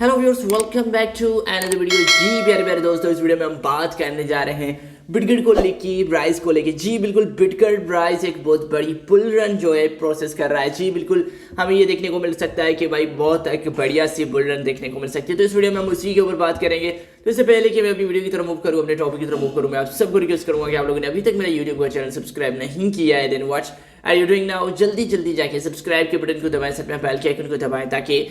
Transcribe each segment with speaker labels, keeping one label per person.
Speaker 1: Hello viewers, welcome back to another video. जी प्यारे प्यारे दोस्तों, इस वीडियो में हम बात करने जा रहे हैं बिटकॉइन को लेके, प्राइस को लेके। जी बिल्कुल, बिटकॉइन प्राइस एक बहुत बड़ी बुल रन जो है प्रोसेस कर रहा है। जी बिल्कुल, हमें ये देखने को मिल सकता है कि भाई बहुत एक बढ़िया सी बुल रन देखने को मिल सकती है। तो इस वीडियो में हम उसी के ऊपर बात करेंगे। तो इससे पहले कि मैं अपनी वीडियो की तरफ मूव करूँ, अपने टॉपिक की तरफ मूव करूँ, मैं आप सबको रिक्वेस्ट करूँगा कि आप लोगों ने अभी तक मेरा यूट्यूब का चैनल सब्सक्राइब नहीं किया है, then what are you doing now. जल्दी जल्दी जाके सब्सक्राइब के बटन को दबाएं, साथ में बेल के आइकन को दबाएं, ताकि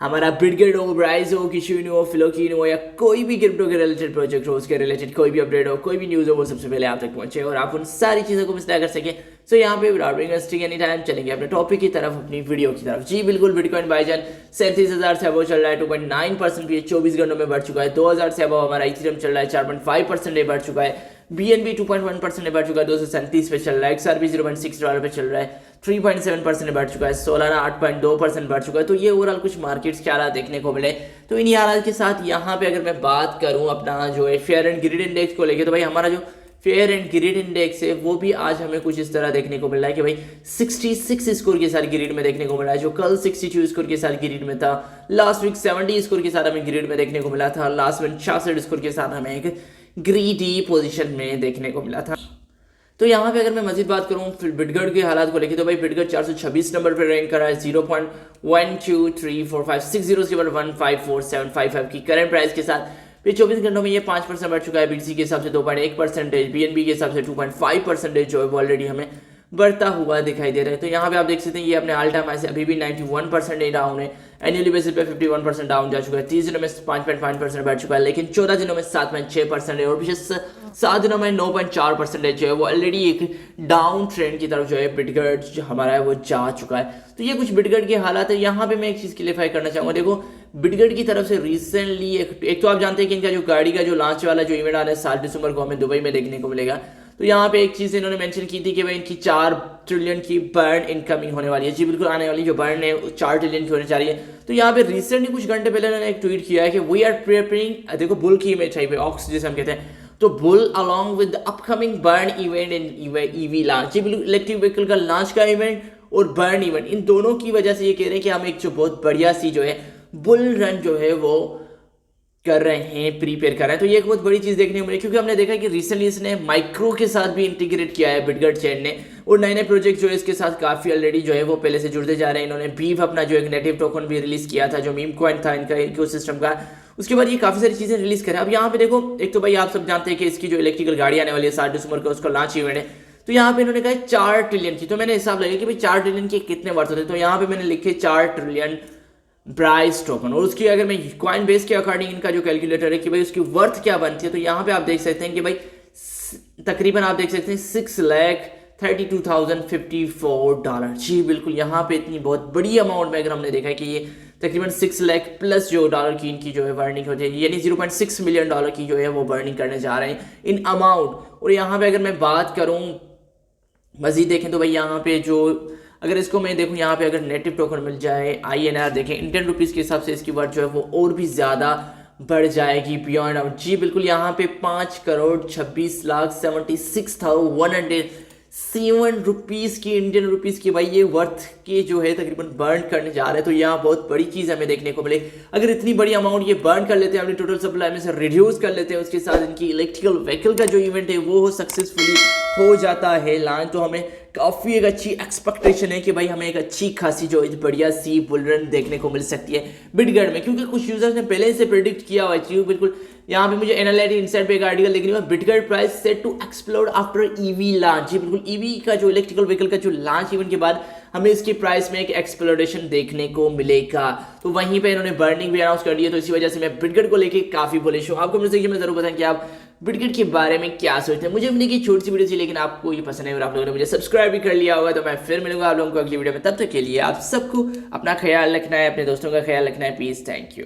Speaker 1: हमारा बिटकॉइन हो, ब्राइस हो, किशुइन हो, फ्लोकीन हो, या कोई भी क्रिप्टो के रिलेटेड प्रोजेक्ट हो, उसके रिलेटेड कोई भी अपडेट हो, कोई भी न्यूज़ हो, वो सबसे पहले आप तक पहुंचे और आप उन सारी चीज़ों को मिस ना कर सकें। सो यहाँ पे विदाउट वेस्टिंग एनी टाइम चलेंगे अपने टॉपिक की तरफ, अपनी वीडियो की तरफ। जी बिल्कुल, बिटकॉइन बाईजान 37,000 से अबव चल रहा है, 2.9% भी 24 घंटों में बढ़ चुका है। 2,000 से अबव हमारा इथेरियम चल रहा है, 4.5% बढ़ चुका है। BNB 2.1% बढ़ चुका है, 237 पे चल रहा है। XRP $0.6 पे चल रहा है, 3.7% बढ़ चुका है। सोलाना 8.2% बढ़ चुका है। तो ये ओवरऑल कुछ मार्केट्स के हालात देखने को मिले। तो इन्हीं हालात के साथ यहाँ पे अगर मैं बात करूँ अपना जो है फेयर एंड ग्रिड इंडेक्स को लेके, तो भाई हमारा जो फेयर एंड ग्रिड इंडेक्स है वो भी आज हमें कुछ इस तरह देखने को मिल रहा है कि भाई 66 स्कोर के साथ ग्रिड में देखने को मिला है, जो कल 62 स्कोर के साथ ग्रिड में था। लास्ट वीक 70 स्कोर के साथ हमें ग्रिड में देखने को मिला था। लास्ट वीक 66 स्कोर के साथ हमें एक ग्रीडी पोजीशन में देखने को मिला था। तो यहाँ पे अगर मैं मजीद बात करूँ फिर बिटकॉइन के हालात को लेकर, तो भाई बिटकॉइन 426 नंबर पर रैंक कर रहा है, 0.1234560715475 की करंट प्राइस के साथ। फिर 24 घंटों में ये 5% बढ़ चुका है। BTC के हिसाब से 2.1%, BNB के हिसाब से 2.5% जो है वो ऑलरेडी हमें बढ़ता हुआ दिखाई दे रहा है। तो यहाँ पे आप देख सकते हैं ये अपने ऑल टाइम हाई से अभी भी 91% डाउन है। एनुअली बेसिस पे 51% डाउन जा चुका है। 30 दिनों में 5.5% बढ़ चुका है, लेकिन 14 दिनों में 7.6% है और पिछले 7 दिनों में 9.4% जो है वो ऑलरेडी एक डाउन ट्रेंड की तरफ जो है बिटकॉइन हमारा है वो जा चुका है। तो ये कुछ बिटकॉइन के हालात है। यहाँ पे मैं एक चीज़ क्लियरफाई करना चाहूँगा। देखो, बिटकॉइन की तरफ से रिसेंटली एक तो आप जानते हैं कि इनका जो गाड़ी का जो लॉन्च वाला जो इवेंट आ रहा है 7 दिसंबर को हमें दुबई में देखने को मिलेगा। तो यहाँ पे एक चीज़ इन्होंने मेंशन की थी कि भाई इनकी 4 ट्रिलियन की बर्न इनकमिंग होने वाली है। जी बिल्कुल, आने वाली जो बर्न है 4 ट्रिलियन की होने जा रही है। तो यहाँ पे रिसेंटली कुछ घंटे पहले उन्होंने एक ट्वीट किया है कि वी आर प्रिपेयरिंग, देखो बुल की इमेज है पे ऑक्स जिसे हम कहते हैं, तो bull along with upcoming burn event in EV launch. जी बिल्कुल, इलेक्ट्रिक व्हीकल का लॉन्च का इवेंट और बर्न इवेंट, इन दोनों की वजह से ये कह रहे हैं कि हम एक जो बहुत बढ़िया सी जो है बुल रन जो है वो कर रहे हैं, प्रीपेयर कर रहे हैं। तो ये एक बहुत बड़ी चीज़ देखने को मिली, क्योंकि हमने देखा कि रिसेंटली इसने माइक्रो के साथ भी इंटीग्रेट किया है बिटकॉइन चेन ने, और नए नए प्रोजेक्ट जो है इसके साथ काफ़ी ऑलरेडी जो है वो पहले से जुड़ते जा रहे हैं। इन्होंने बीफ अपना जो एक नेटिव टोकन भी रिलीज किया था, जो मीम कॉइन था इनका इकोसिस्टम का। उसके बाद ये काफ़ी सारी चीज़ें रिलीज करें। अब यहाँ पे देखो, एक तो भाई आप सब जानते हैं कि इसकी जो इलेक्ट्रिकल गाड़ी आने वाली है 7 दिसंबर को, उसका लॉन्च इवेंट है। तो यहाँ पे इन्होंने कहा 4 ट्रिलियन की। तो मैंने हिसाब लगा कि भाई 4 ट्रिलियन के कितने वर्थ होते हैं। तो यहाँ पे मैंने लिखे 4 ट्रिलियन प्राइस टोकन, और उसकी अगर मैं कॉइन बेस के अकॉर्डिंग इनका जो कैलकुलेटर है कि भाई उसकी वर्थ क्या बनती है, तो यहाँ पे आप देख सकते हैं कि भाई तकरीबन आप देख सकते हैं $6,32,054। जी बिल्कुल, यहाँ पे इतनी बहुत बड़ी अमाउंट में अगर हमने देखा है कि ये तकरीबन 6 लाख प्लस जो डॉलर की इनकी जो है बर्निंग होती है, यानी $0.6 मिलियन की जो है वो बर्निंग करने जा रहे हैं इन अमाउंट। और यहाँ पे अगर मैं बात करूँ मजीद देखें तो भाई यहाँ पे जो अगर इसको मैं देखूँ, यहाँ पे अगर नेटिव टोकन मिल जाए, INR देखें इंडियन रुपीज़ के हिसाब से इसकी वर्थ जो है वो और भी ज़्यादा बढ़ जाएगी बियॉन्ड आउट। जी बिल्कुल, यहाँ पे 5,26,76,107 रुपीज़ की इंडियन रुपीज़ की भाई ये वर्थ के जो है तकरीबन बर्न करने जा रहे हैं। तो यहाँ बहुत बड़ी चीज़ हमें देखने को मिले। अगर इतनी बड़ी अमाउंट ये बर्न कर लेते हैं, अपनी टोटल सप्लाई में से रिड्यूस कर लेते हैं, उसके साथ इनकी इलेक्ट्रिकल व्हीकल का जो इवेंट है वो सक्सेसफुली हो जाता है लॉन्च, तो हमें काफ़ी एक अच्छी एक्सपेक्टेशन है कि भाई हमें एक अच्छी खासी जो बढ़िया सी बुल रन देखने को मिल सकती है बिटकॉइन में, क्योंकि कुछ यूजर्स ने पहले से प्रेडिक्ट किया हुआ है। बिल्कुल, यहाँ पे मुझे एनालिटिक इनसाइट पे एक आर्टिकल देखने को, Bitcoin price set to explode after EV launch. जी बिल्कुल, ईवी का जो इलेक्ट्रिकल व्हीकल का जो लॉन्च इवेंट के बाद हमें इसकी प्राइस में एक एक्सप्लोरेशन देखने को मिलेगा। तो वहीं पे इन्होंने बर्निंग भी अनाउंस कर दी है। तो इसी वजह से मैं बिटकॉइन को लेके काफ़ी बुलिश हूँ। आपको मुझे मैं जरूर बताएं कि आप बिटकॉइन के बारे में क्या सोचते हैं। मुझे अपनी की छोटी सी वीडियो थी, लेकिन आपको ये पसंद है और आप लोगों ने मुझे सब्सक्राइब भी कर लिया होगा। तो मैं फिर मिलूंगा आप लोगों को अगली वीडियो में। तब तक के लिए आप सबको अपना ख्याल रखना है, अपने दोस्तों का ख्याल रखना है। Please, thank you.